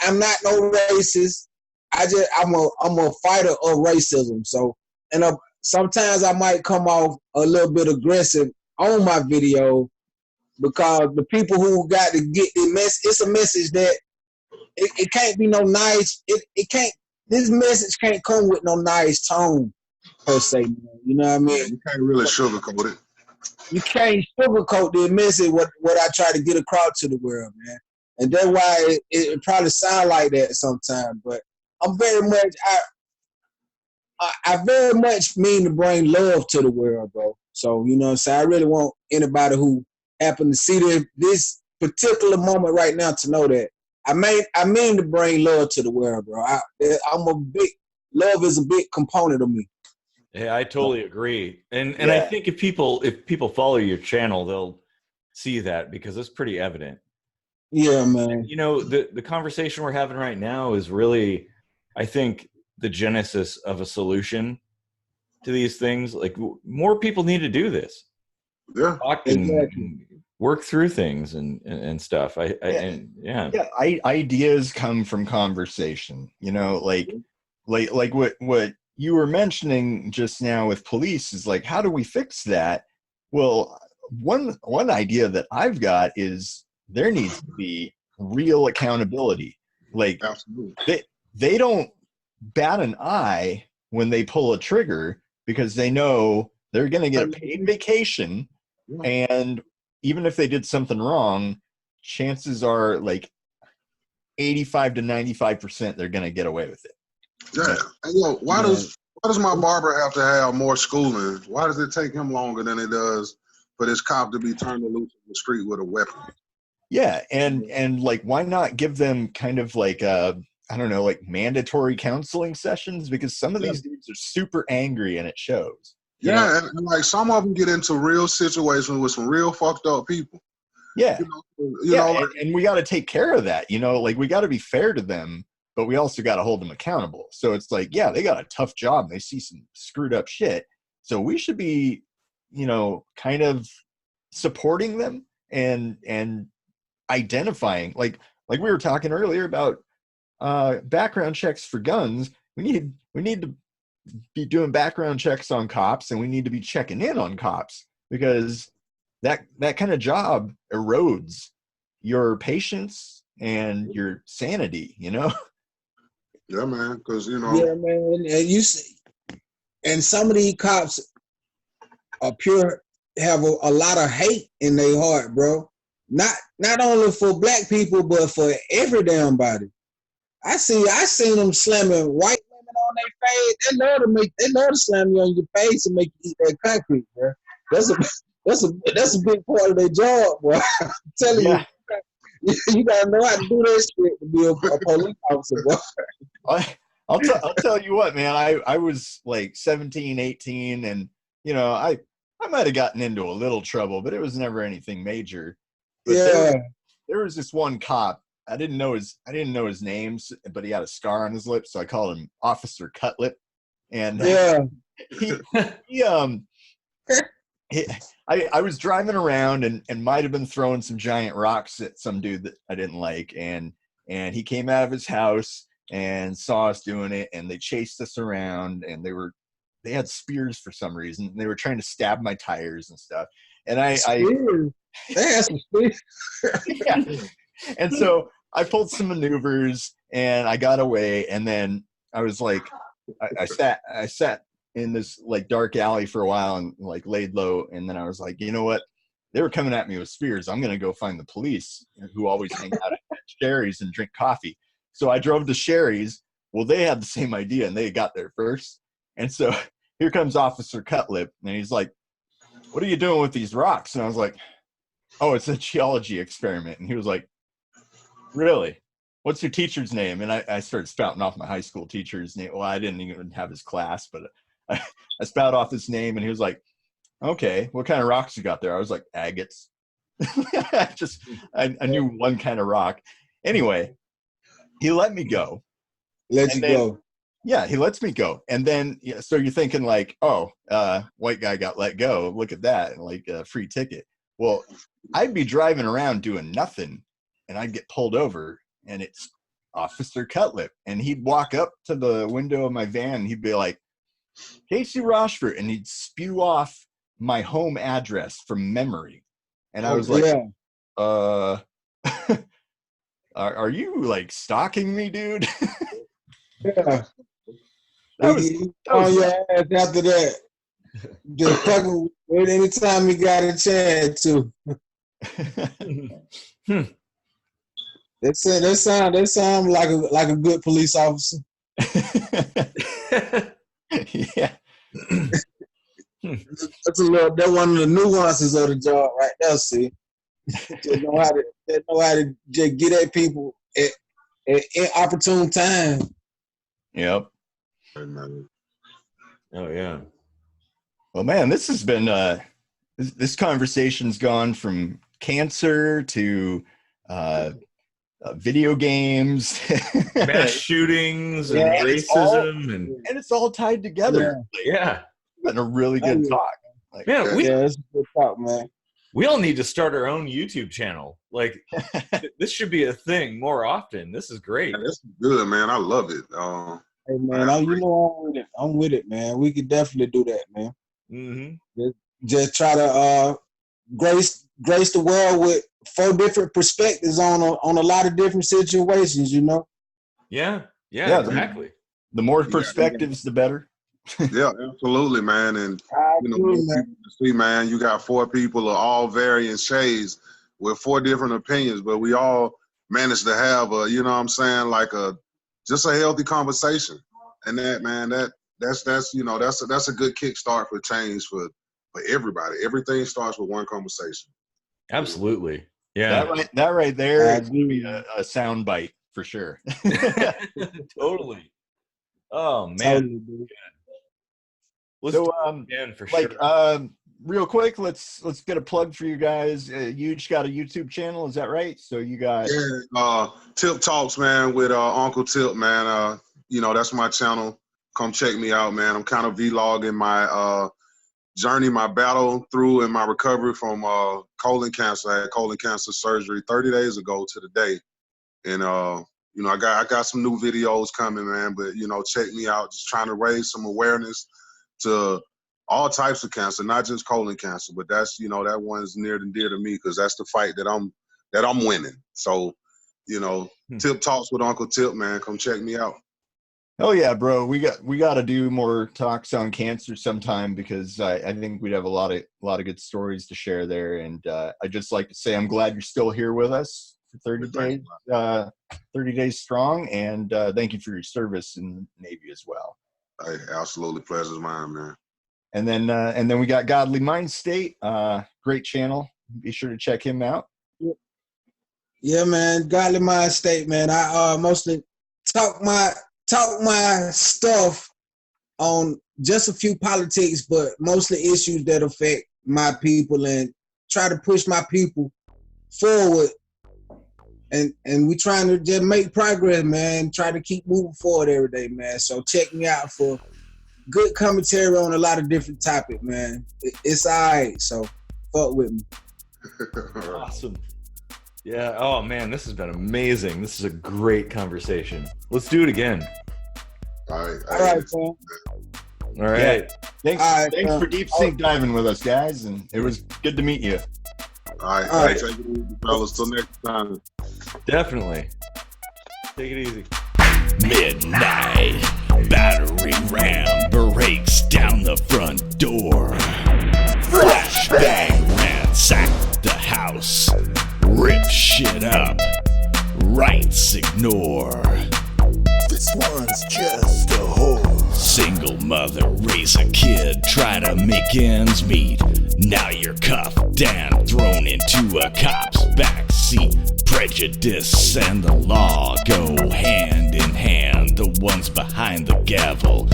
E: I'm not no racist. I'm a fighter of racism. So, and sometimes I might come off a little bit aggressive on my video. Because the people who got to get the message, it's a message that it can't be no nice. It can't. This message can't come with no nice tone per se. Man. You know what I mean?
A: You can't really sugarcoat it.
E: You can't sugarcoat the message. What I try to get across to the world, man. And that's why it probably sound like that sometimes. But I'm very much I very much mean to bring love to the world, bro. So you know what I'm saying. I really want anybody who happen to see this particular moment right now to know that I mean to bring love to the world, bro. Love is a big component of me.
D: Yeah, I totally agree. And I think if people follow your channel, they'll see that because it's pretty evident.
E: Yeah, man.
D: And, you know, the conversation we're having right now is really, I think, the genesis of a solution to these things. Like, more people need to do this.
A: Yeah,
D: and work through things and stuff.
B: Ideas come from conversation. You know, like what you were mentioning just now with police is like, how do we fix that? Well, one idea that I've got is there needs to be real accountability. Like, they don't bat an eye when they pull a trigger because they know they're going to get a paid vacation. And even if they did something wrong, chances are like 85 to 95% they're going to get away with it.
A: Yeah. And, you know, why does my barber have to have more schooling? Why does it take him longer than it does for this cop to be turned loose in the street with a weapon?
B: Yeah, and like, why not give them kind of like I don't know, like mandatory counseling sessions? Because some of these dudes are super angry and it shows.
A: Yeah, and like some of them get into real situations with some real fucked up people.
B: Yeah.
A: You know,
B: and we got to take care of that. You know, like, we got to be fair to them, but we also got to hold them accountable. So it's like, yeah, they got a tough job and they see some screwed up shit. So we should be, you know, kind of supporting them and identifying, like we were talking earlier about background checks for guns. We need to be doing background checks on cops, and we need to be checking in on cops, because that kind of job erodes your patience and your sanity, you know?
A: Yeah, man, because, you know.
E: Yeah, man, and you see, and some of these cops are have a lot of hate in their heart, bro. not only for black people, but for every damn body. I seen them slamming white women on their face. They love to slam you on your face and make you eat that concrete, bro. That's a big part of their job, bro. I'm telling you, you gotta know how to do that shit to be a police officer, bro.
B: I'll tell you what, man. I was like 17, 18, and you know, I might have gotten into a little trouble, but it was never anything major. But there was this one cop. I didn't know his name, but he had a scar on his lip, so I called him Officer Cutlip. And I was driving around and might have been throwing some giant rocks at some dude that I didn't like, and he came out of his house and saw us doing it, and they chased us around, and they had spears for some reason. They were trying to stab my tires and stuff, and they had some spears. Yeah. And so I pulled some maneuvers and I got away, and then I was like, I sat in this like dark alley for a while and like laid low, and then I was like, you know what? They were coming at me with spears. I'm gonna go find the police, who always hang out at Sherry's and drink coffee. So I drove to Sherry's. Well, they had the same idea and they got there first. And so here comes Officer Cutlip, and he's like, what are you doing with these rocks? And I was like, oh, it's a geology experiment. And he was like, really? What's your teacher's name? And I started spouting off my high school teacher's name. Well, I didn't even have his class, but I spout off his name, and he was like, okay, what kind of rocks you got there? I was like, agates. I knew one kind of rock. Anyway, he let me go.
E: Go.
B: Yeah, he lets me go. And then, so you're thinking like, oh, white guy got let go. Look at that, like a free ticket. Well, I'd be driving around doing nothing, and I'd get pulled over, and it's Officer Cutlip. And he'd walk up to the window of my van, and he'd be like, Casey Rochford, and he'd spew off my home address from memory. And I was like, are you like stalking me, dude?
E: Yeah. That was your ass after that. Just fucking with anytime he got a chance to. That sound like a good police officer.
B: Yeah.
E: That's one of the nuances of the job right there, see. They know how to just get at people at opportune time.
B: Yep.
D: Oh yeah.
B: Well, man, this has been this conversation's gone from cancer to video games,
D: mass shootings, and racism,
B: and it's all tied together.
D: Yeah.
B: It's been a really good talk. Like,
D: man,
E: it's a good talk, man.
D: We all need to start our own YouTube channel. Like, this should be a thing more often. This is great.
A: Yeah, this is good, man. I love it.
E: Hey, man, I'm with it, man. We could definitely do that, man.
D: Mm-hmm.
E: Just try to grace the world with 4 different perspectives on a lot of different situations, you know?
D: Yeah, exactly.
B: The more perspectives, the better.
A: Yeah, absolutely, man. And see, man, you got 4 people of all varying shades with 4 different opinions, but we all managed to have a, you know what I'm saying, like just a healthy conversation. And that, man, that's you know, that's a good kickstart for change for everybody. Everything starts with one conversation.
D: Absolutely. Yeah.
B: That right there is gonna be a sound bite for sure.
D: Totally. Oh man.
E: Totally, dude.
B: So
D: for sure.
B: Real quick, let's get a plug for you guys. You each got a YouTube channel, is that right? So you got
A: Tip Talks, man, with Uncle Tip, man. You know, that's my channel. Come check me out, man. I'm kind of vlogging my journey, my battle through and my recovery from colon cancer. I had colon cancer surgery 30 days ago to the day. And you know, I got some new videos coming, man, but you know, check me out. Just trying to raise some awareness to all types of cancer, not just colon cancer, but that's, you know, that one's near and dear to me because that's the fight that I'm winning. So, you know, Tip Talks with Uncle Tip, man. Come check me out.
B: Hell yeah, bro. We got to do more talks on cancer sometime, because I think we'd have a lot of good stories to share there. And I'd just like to say I'm glad you're still here with us for 30 days, 30 days strong. And thank you for your service in the Navy as well.
A: Hey, absolutely, pleasure's mine, man.
B: And then we got Godly Mindstate, great channel. Be sure to check him out.
E: Yeah, man. Godly Mindstate, man. I mostly talk my stuff on just a few politics, but mostly issues that affect my people, and try to push my people forward. And we trying to just make progress, man. Try to keep moving forward every day, man. So check me out for good commentary on a lot of different topics, man. It's all right, so fuck with me.
D: Awesome. Yeah. Oh man, this has been amazing. This is a great conversation. Let's do it again.
A: All right,
E: man.
D: All right.
B: Yeah. Thanks for deep sea diving with us, guys, and it was good to meet you.
A: All right. Take it easy, fellas. Till next time.
D: Definitely. Take it easy.
F: Midnight battery ram breaks down the front door. Flashbang ransack the house. Rip shit up. Rights ignore. This one's just a whore. Single mother raise a kid, try to make ends meet. Now you're cuffed and thrown into a cop's backseat. Prejudice and the law go hand in hand. The ones behind the gavel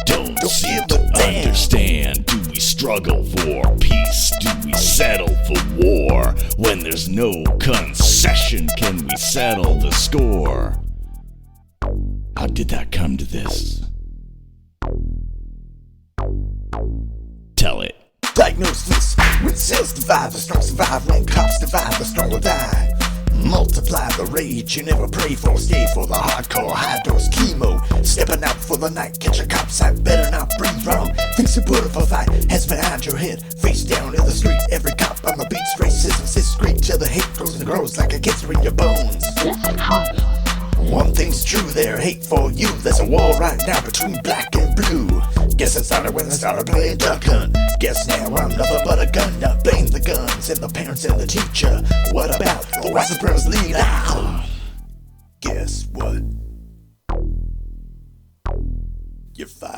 F: don't seem to understand. Do we struggle for peace? Do we settle for war? When there's no concession, can we settle the score? How did that come to this? Tell it.
G: Diagnosis: when cells divide, the strong survive. When cops divide, the strong will die. Multiply the rage you never prayed for. Stay for the hardcore, high dose chemo. Stepping out for the night, catch a cop sight. Better not breathe wrong. Things you put up a fight, hands behind your head, face down in the street. Every cop on the beats, racism sits straight till the hate grows and grows like a cancer in your bones. One thing's true, they're hate for you. There's a war right now between black and blue. Guess it started when I started playing duck hunt. Guess now I'm nothing but a gun nut. Blame the guns and the parents and the teacher. What about the white supremacist leader? Guess what? You're fired.